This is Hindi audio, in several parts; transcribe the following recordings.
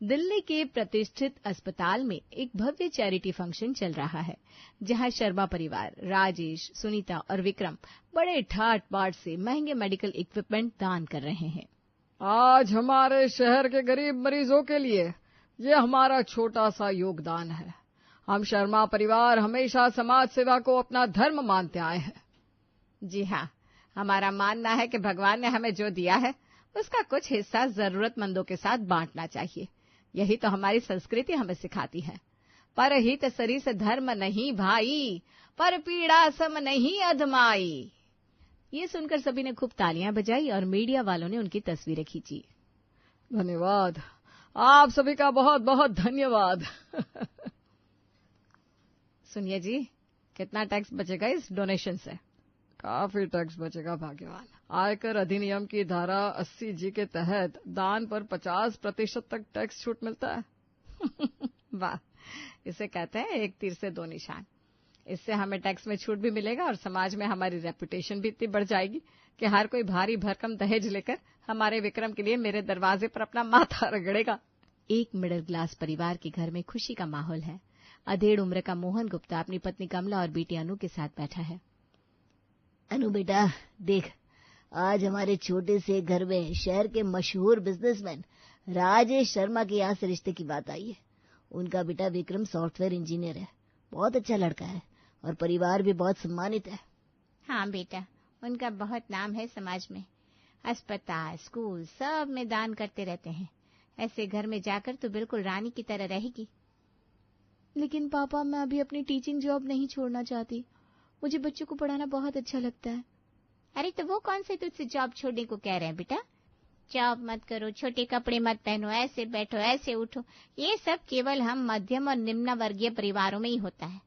दिल्ली के प्रतिष्ठित अस्पताल में एक भव्य चैरिटी फंक्शन चल रहा है, जहां शर्मा परिवार, राजेश, सुनीता और विक्रम बड़े ठाट बाट से महंगे मेडिकल इक्विपमेंट दान कर रहे हैं। आज हमारे शहर के गरीब मरीजों के लिए ये हमारा छोटा सा योगदान है। हम शर्मा परिवार हमेशा समाज सेवा को अपना धर्म मानते आए हैं। जी हाँ, हमारा मानना है कि भगवान ने हमें जो दिया है उसका कुछ हिस्सा जरूरतमंदों के साथ बांटना चाहिए। यही तो हमारी संस्कृति हमें सिखाती है। परहित सरिस धर्म नहीं भाई, पर पीड़ा सम नहीं अधमाई। ये सुनकर सभी ने खूब तालियां बजाई और मीडिया वालों ने उनकी तस्वीरें खींची। धन्यवाद, आप सभी का बहुत बहुत धन्यवाद। सुनिए जी, कितना टैक्स बचेगा इस डोनेशन से? काफी टैक्स बचेगा भाग्यवान। आयकर अधिनियम की धारा 80G के तहत दान पर 50% तक टैक्स छूट मिलता है। वाह, इसे कहते हैं एक तीर से दो निशान। इससे हमें टैक्स में छूट भी मिलेगा और समाज में हमारी रेपुटेशन भी इतनी बढ़ जाएगी कि हर कोई भारी भरकम दहेज लेकर हमारे विक्रम के लिए मेरे दरवाजे पर अपना माथा रगड़ेगा। एक मिडिल क्लास परिवार के घर में खुशी का माहौल है। अधेड़ उम्र का मोहन गुप्ता अपनी पत्नी कमला और बेटी अनु के साथ बैठा है। अनु बेटा, देख, आज हमारे छोटे से घर में शहर के मशहूर बिजनेसमैन राजेश शर्मा के यहाँ से रिश्ते की बात आई है। उनका बेटा विक्रम सॉफ्टवेयर इंजीनियर है, बहुत अच्छा लड़का है और परिवार भी बहुत सम्मानित है। हाँ बेटा, उनका बहुत नाम है समाज में। अस्पताल, स्कूल सब में दान करते रहते हैं। ऐसे घर में जाकर तो बिल्कुल रानी की तरह रहेगी। लेकिन पापा, मैं अभी अपनी टीचिंग जॉब नहीं छोड़ना चाहती। मुझे बच्चों को पढ़ाना बहुत अच्छा लगता है। अरे तो वो कौन से तुझसे जॉब छोड़ने को कह रहे हैं बेटा? जॉब मत करो, छोटे कपड़े मत पहनो, ऐसे बैठो, ऐसे उठो, ये सब केवल हम मध्यम और निम्न वर्गीय परिवारों में ही होता है।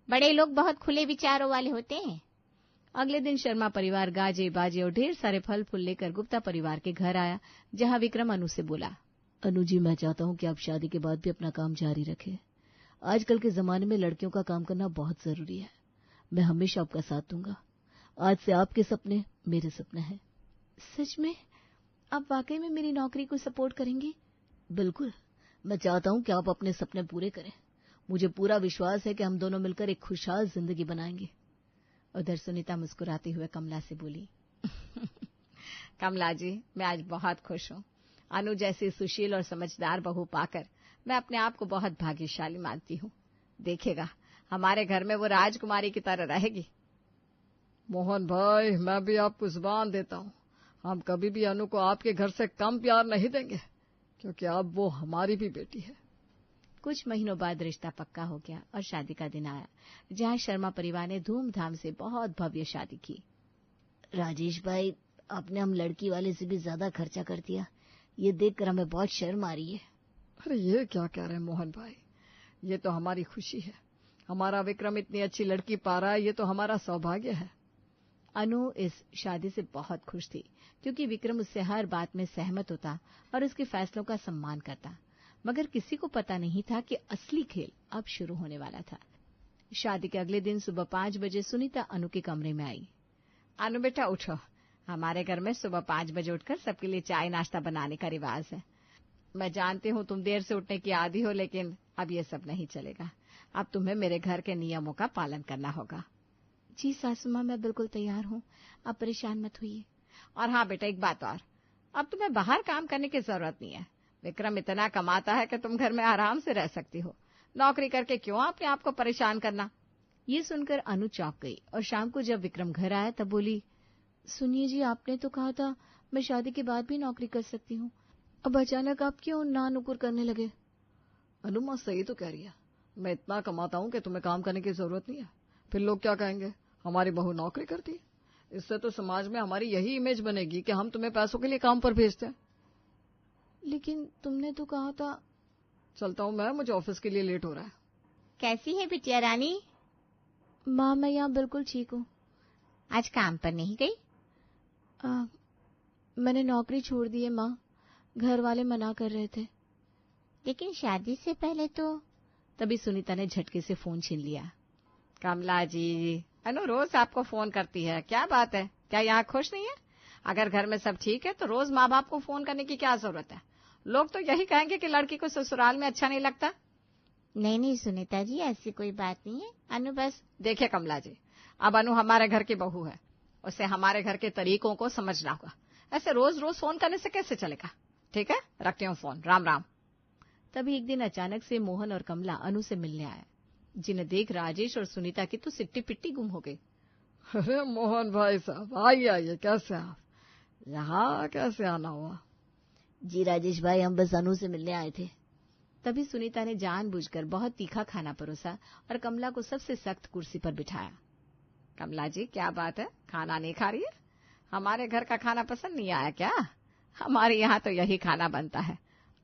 बड़े लोग बहुत खुले विचारों वाले होते हैं। अगले दिन शर्मा परिवार गाजे बाजे और ढेर सारे फल फूल लेकर गुप्ता परिवार के घर आया, जहां विक्रम अनु से बोला, अनु जी, मैं चाहता हूँ कि आप शादी के बाद भी अपना काम जारी रखें। आजकल के जमाने में लड़कियों का काम करना बहुत जरूरी है। मैं हमेशा आपका साथ दूंगा। आज से आपके सपने मेरे सपने हैं। सच में? आप वाकई में मेरी नौकरी को सपोर्ट करेंगे? बिल्कुल, मैं चाहता हूँ कि आप अपने सपने पूरे करें। मुझे पूरा विश्वास है कि हम दोनों मिलकर एक खुशहाल जिंदगी बनाएंगे। उधर सुनीता मुस्कुराते हुए कमला से बोली, कमला जी, मैं आज बहुत खुश हूँ। अनु जैसी सुशील और समझदार बहू पाकर मैं अपने आप को बहुत भाग्यशाली मानती हूँ। देखिएगा, हमारे घर में वो राजकुमारी की तरह रहेगी। मोहन भाई, मैं भी आपको जुबान देता हूँ, हम कभी भी अनु को आपके घर से कम प्यार नहीं देंगे, क्योंकि अब वो हमारी भी बेटी है। कुछ महीनों बाद रिश्ता पक्का हो गया और शादी का दिन आया, जहां शर्मा परिवार ने धूमधाम से बहुत भव्य शादी की। राजेश भाई, आपने हम लड़की वाले से भी ज्यादा खर्चा कर दिया। ये देखकर हमें बहुत शर्म आ रही है। अरे ये क्या कह रहे हैं मोहन भाई, ये तो हमारी खुशी है। हमारा विक्रम इतनी अच्छी लड़की पा रहा है, ये तो हमारा सौभाग्य है। अनु इस शादी से बहुत खुश थी, क्योंकि विक्रम उससे हर बात में सहमत होता और उसके फैसलों का सम्मान करता। मगर किसी को पता नहीं था कि असली खेल अब शुरू होने वाला था। शादी के अगले दिन सुबह 5 बजे सुनीता अनु के कमरे में आई। अनु बेटा उठो, हमारे घर में सुबह 5 बजे उठकर सबके लिए चाय नाश्ता बनाने का रिवाज है। मैं जानती हूँ तुम देर से उठने की आदी हो, लेकिन अब ये सब नहीं चलेगा। अब तुम्हें मेरे घर के नियमों का पालन करना होगा। जी सासू माँ, मैं बिल्कुल तैयार हूँ, आप परेशान मत होइए। और हाँ बेटा, एक बात और, अब तुम्हें बाहर काम करने की जरूरत नहीं है। विक्रम इतना कमाता है कि तुम घर में आराम से रह सकती हो। नौकरी करके क्यों अपने आप को परेशान करना। ये सुनकर अनु चौंक गई और शाम को जब विक्रम घर आया तब बोली, सुनिए जी, आपने तो कहा था मैं शादी के बाद भी नौकरी कर सकती हूँ, अब अचानक आप क्यों ना नुकुर करने लगे? अनु माँ सही तो कह रही है, मैं इतना कमाता हूँ कि तुम्हें काम करने की जरूरत नहीं है। फिर लोग क्या कहेंगे, हमारी बहू नौकरी करती है। इससे तो समाज में हमारी यही इमेज बनेगी कि हम तुम्हें पैसों के लिए काम पर भेजते हैं। लेकिन तुमने तो कहा था। चलता हूँ मैं, मुझे ऑफिस के लिए लेट हो रहा है। कैसी है बिटिया रानी? माँ, मैं यहाँ बिल्कुल ठीक हूँ। आज काम पर नहीं गई? मैंने नौकरी छोड़ दी है माँ, घर वाले मना कर रहे थे। लेकिन शादी से पहले तो। तभी सुनीता ने झटके से फोन छीन लिया। कमला जी, अनु रोज आपको फोन करती है, क्या बात है? क्या यहाँ खुश नहीं है? अगर घर में सब ठीक है तो रोज माँ बाप को फोन करने की क्या जरूरत है? लोग तो यही कहेंगे कि लड़की को ससुराल में अच्छा नहीं लगता। नहीं सुनीता जी, ऐसी कोई बात नहीं है। अनु बस देखिए कमला जी, अब अनु हमारे घर की बहू है, उसे हमारे घर के तरीकों को समझना होगा। ऐसे रोज रोज फोन करने से कैसे चलेगा। ठीक है, रखती हूँ फोन, राम राम। तभी एक दिन अचानक से मोहन और कमला अनु से मिलने आए, जिन्हें देख राजेश और सुनीता की तो सिट्टी पिट्टी गुम हो गई। अरे मोहन भाई साहब, आइए, कैसे आप? यहाँ कैसे आना हुआ? जी राजेश भाई, हम बस अनु से मिलने आए थे। तभी सुनीता ने जानबूझकर बहुत तीखा खाना परोसा और कमला को सबसे सख्त कुर्सी पर बिठाया। कमला जी, क्या बात है, खाना नहीं खा रही है? हमारे घर का खाना पसंद नहीं आया क्या? हमारे यहाँ तो यही खाना बनता है।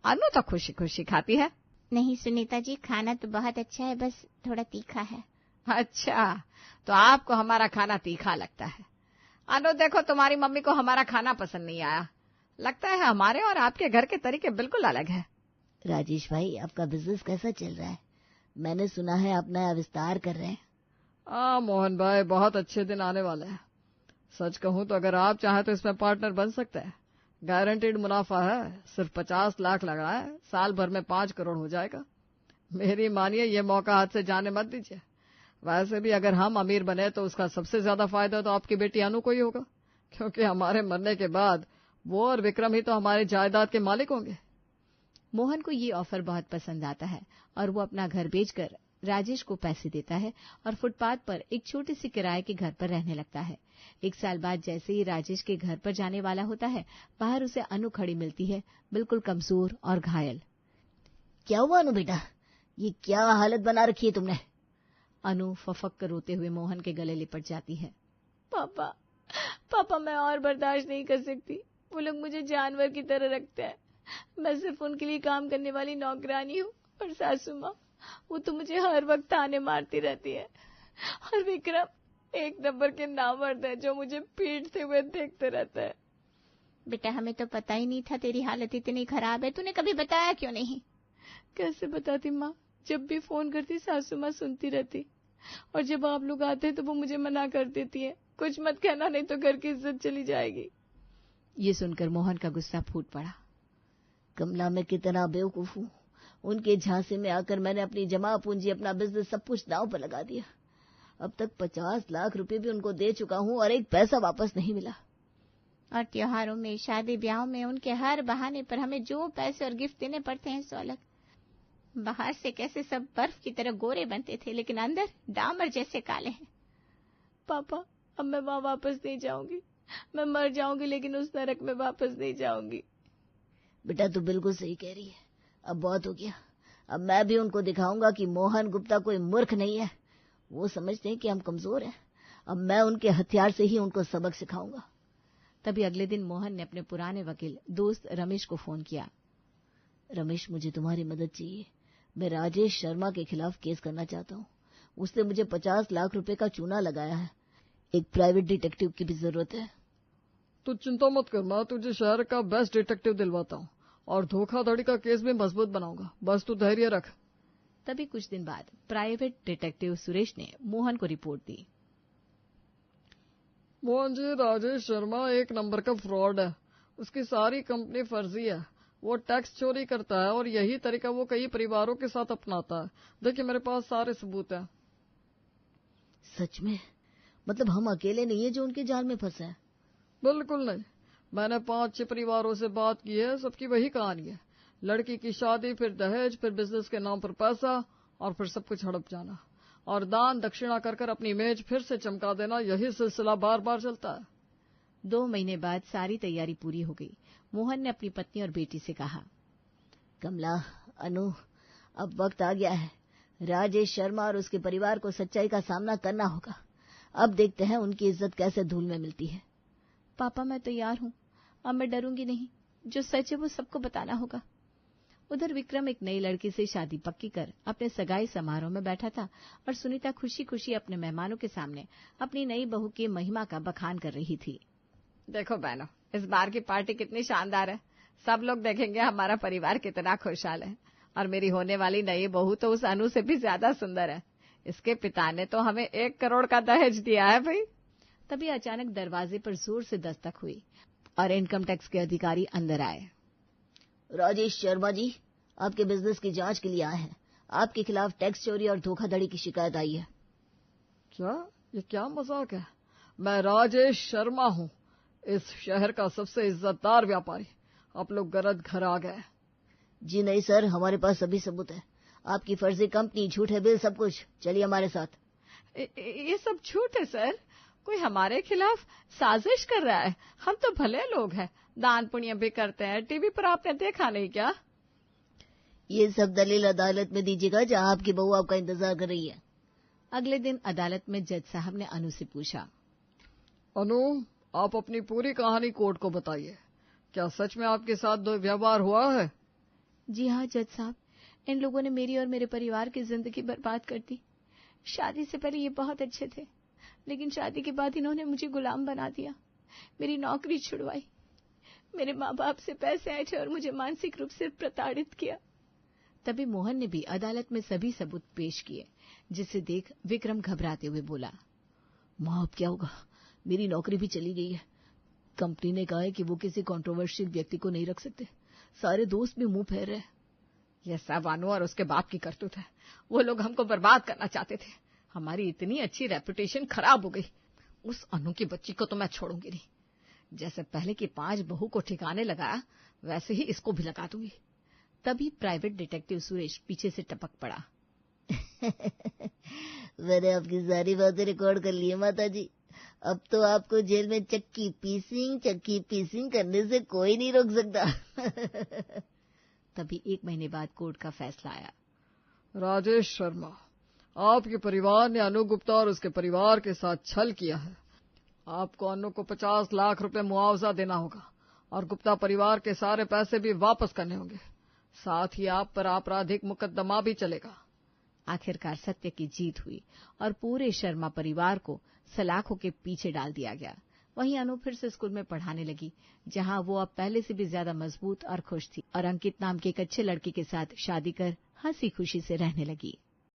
अनु तो खुशी खुशी खाती है। नहीं सुनीता जी, खाना तो बहुत अच्छा है, बस थोड़ा तीखा है। अच्छा, तो आपको हमारा खाना तीखा लगता है। अनु देखो, तुम्हारी मम्मी को हमारा खाना पसंद नहीं आया। लगता है हमारे और आपके घर के तरीके बिल्कुल अलग है। राजेश भाई, आपका बिजनेस कैसा चल रहा है? मैंने सुना है आप नया विस्तार कर रहे हैं। मोहन भाई, बहुत अच्छे दिन आने वाले हैं। सच कहूं तो अगर आप चाहें तो इसमें पार्टनर बन सकते हैं। गारंटीड मुनाफा है, सिर्फ 50 लाख लगा है, साल भर में 5 करोड़ हो जाएगा। मेरी मानिए, ये मौका हाथ से जाने मत दीजिए। वैसे भी अगर हम अमीर बने तो उसका सबसे ज्यादा फायदा तो आपकी बेटी अनु को ही होगा, क्योंकि हमारे मरने के बाद वो और विक्रम ही तो हमारे जायदाद के मालिक होंगे। मोहन को ये ऑफर बहुत पसंद आता है और वो अपना घर बेचकर राजेश को पैसे देता है और फुटपाथ पर एक छोटे से किराए के घर पर रहने लगता है। 1 साल बाद जैसे ही राजेश के घर पर जाने वाला होता है, बाहर उसे अनु खड़ी मिलती है, बिल्कुल कमजोर और घायल। क्या हुआ अनु बेटा, ये क्या हालत बना रखी है तुमने? अनु फफक कर रोते हुए मोहन के गले लिपट जाती है। पापा, मैं और बर्दाश्त नहीं कर सकती। वो लोग मुझे जानवर की तरह रखते हैं। मैं सिर्फ उनके लिए काम करने वाली नौकरानी हूँ। और सासू माँ, वो तो मुझे हर वक्त ताने मारती रहती है। और विक्रम एक नंबर के नामर्द है, जो मुझे पीटते हुए देखते रहता है। बेटा, हमें तो पता ही नहीं था तेरी हालत इतनी खराब है। तूने कभी बताया क्यों नहीं? कैसे बताती माँ, जब भी फोन करती सासू माँ सुनती रहती, और जब आप लोग आते तो वो मुझे मना कर देती है, कुछ मत कहना नहीं तो घर की इज्जत चली जाएगी। ये सुनकर मोहन का गुस्सा फूट पड़ा। कमला, मैं कितना बेवकूफ हूँ। उनके झांसे में आकर मैंने अपनी जमा पूंजी, अपना बिजनेस सब कुछ दांव पर लगा दिया। अब तक 50 लाख रुपए भी उनको दे चुका हूँ और एक पैसा वापस नहीं मिला। और त्योहारों में, शादी ब्याहों में उनके हर बहाने पर हमें जो पैसे और गिफ्ट देने पड़ते हैं सो अलग। बाहर से कैसे सब बर्फ की तरह गोरे बनते थे, लेकिन अंदर डामर जैसे काले हैं। पापा, अब मैं वहां वापस नहीं जाऊंगी। मैं मर जाऊंगी, लेकिन उस नरक में वापस नहीं जाऊंगी। बेटा, तू बिल्कुल सही कह रही है। अब बहुत हो गया। अब मैं भी उनको दिखाऊंगा कि मोहन गुप्ता कोई मूर्ख नहीं है। वो समझते हैं कि हम कमजोर हैं। अब मैं उनके हथियार से ही उनको सबक सिखाऊंगा। तभी अगले दिन मोहन ने अपने पुराने वकील दोस्त रमेश को फोन किया। रमेश, मुझे तुम्हारी मदद चाहिए। मैं राजेश शर्मा के खिलाफ केस करना चाहता हूँ। उसने मुझे 50 लाख रुपए का चूना लगाया है। एक प्राइवेट डिटेक्टिव की भी जरूरत है। तू चिंता मत कर, मैं तुझे शहर का बेस्ट डिटेक्टिव दिलवाता हूँ और धोखाधड़ी का केस भी मजबूत बनाऊंगा। बस तू धैर्य रख। तभी कुछ दिन बाद प्राइवेट डिटेक्टिव सुरेश ने मोहन को रिपोर्ट दी। मोहन जी, राजेश शर्मा एक नंबर का फ्रॉड है। उसकी सारी कंपनी फर्जी है। वो टैक्स चोरी करता है और यही तरीका वो कई परिवारों के साथ अपनाता है। देखिए, मेरे पास सारे सबूत हैं। सच में? मतलब हम अकेले नहीं है जो उनके जाल में फंसे हैं? बिल्कुल नहीं। मैंने 5-6 परिवारों से बात की है, सबकी वही कहानी है। लड़की की शादी, फिर दहेज, फिर बिजनेस के नाम पर पैसा और फिर सब कुछ हड़प जाना और दान दक्षिणा कर कर अपनी इमेज फिर से चमका देना। यही सिलसिला बार बार चलता है। 2 महीने बाद सारी तैयारी पूरी हो गई। मोहन ने अपनी पत्नी और बेटी से कहा, कमला, अनु, अब वक्त आ गया है। राजेश शर्मा और उसके परिवार को सच्चाई का सामना करना होगा। अब देखते हैं उनकी इज्जत कैसे धूल में मिलती है। पापा, मैं तैयार हूँ। अब मैं डरूंगी नहीं। जो सच है वो सबको बताना होगा। उधर विक्रम एक नई लड़की से शादी पक्की कर अपने सगाई समारोह में बैठा था और सुनीता खुशी खुशी अपने मेहमानों के सामने अपनी नई बहू की महिमा का बखान कर रही थी। देखो बहनों, इस बार की पार्टी कितनी शानदार है। सब लोग देखेंगे हमारा परिवार कितना खुशहाल है। और मेरी होने वाली नई बहू तो उस अनु से भी ज्यादा सुंदर है। इसके पिता ने तो हमें 1 करोड़ का दहेज दिया है भाई। तभी अचानक दरवाजे पर जोर से दस्तक हुई और इनकम टैक्स के अधिकारी अंदर आए। राजेश शर्मा जी, आपके बिजनेस की जांच के लिए आए हैं। आपके खिलाफ टैक्स चोरी और धोखाधड़ी की शिकायत आई है। क्या? ये क्या मजाक है? मैं राजेश शर्मा हूँ, इस शहर का सबसे इज्जतदार व्यापारी। आप लोग गलत घर आ गए। जी नहीं सर, हमारे पास सभी सबूत है। आपकी फर्जी कंपनी, झूठे बिल, सब कुछ। चलिए हमारे साथ। ये सब झूठ है सर। कोई हमारे खिलाफ साजिश कर रहा है। हम तो भले लोग हैं, दान पुण्य भी करते हैं। टीवी पर आपने देखा नहीं क्या? ये सब दलील अदालत में दीजिएगा, जहाँ आपकी बहू आपका इंतजार कर रही है। अगले दिन अदालत में जज साहब ने अनु से पूछा, अनु, आप अपनी पूरी कहानी कोर्ट को बताइए। क्या सच में आपके साथ दुर्व्यवहार हुआ है? जी हाँ जज साहब, इन लोगों ने मेरी और मेरे परिवार की जिंदगी बर्बाद कर दी। शादी से पहले ये बहुत अच्छे थे, लेकिन शादी के बाद इन्होंने मुझे गुलाम बना दिया, मेरी नौकरी छुड़वाई, मेरे माँ बाप से पैसे ऐंठे और मुझे मानसिक रूप से प्रताड़ित किया। तभी मोहन ने भी अदालत में सभी सबूत पेश किए, जिसे देख विक्रम घबराते हुए बोला, माँ अब क्या होगा? मेरी नौकरी भी चली गई है। कंपनी ने कहा है कि वो किसी कंट्रोवर्शियल व्यक्ति को नहीं रख सकते। सारे दोस्त भी मुंह फेर रहे। यह सब अनु और उसके बाप की करतूत है। वो लोग हमको बर्बाद करना चाहते थे। हमारी इतनी अच्छी रेपुटेशन खराब हो गई। उस अनु की बच्ची को तो मैं छोड़ूंगी नहीं। जैसे पहले की 5 बहू को ठिकाने लगाया, वैसे ही इसको भी लगा दूंगी। तभी प्राइवेट डिटेक्टिव सुरेश पीछे से टपक पड़ा। मैंने आपकी सारी बातें रिकॉर्ड कर ली है माता जी। अब तो आपको जेल में चक्की पीसिंग करने से कोई नहीं रोक सकता। तभी 1 महीने बाद कोर्ट का फैसला आया। राजेश शर्मा, आपके परिवार ने अनु गुप्ता और उसके परिवार के साथ छल किया है। आपको अनु को 50 लाख रुपए मुआवजा देना होगा और गुप्ता परिवार के सारे पैसे भी वापस करने होंगे। साथ ही आप पर आपराधिक मुकदमा भी चलेगा। आखिरकार सत्य की जीत हुई और पूरे शर्मा परिवार को सलाखों के पीछे डाल दिया गया। वहीं अनु फिर से स्कूल में पढ़ाने लगी, जहां वो अब पहले से भी ज्यादा मजबूत और खुश थी और अंकित नाम के एक अच्छे लड़के के साथ शादी कर हंसी खुशी से रहने लगी।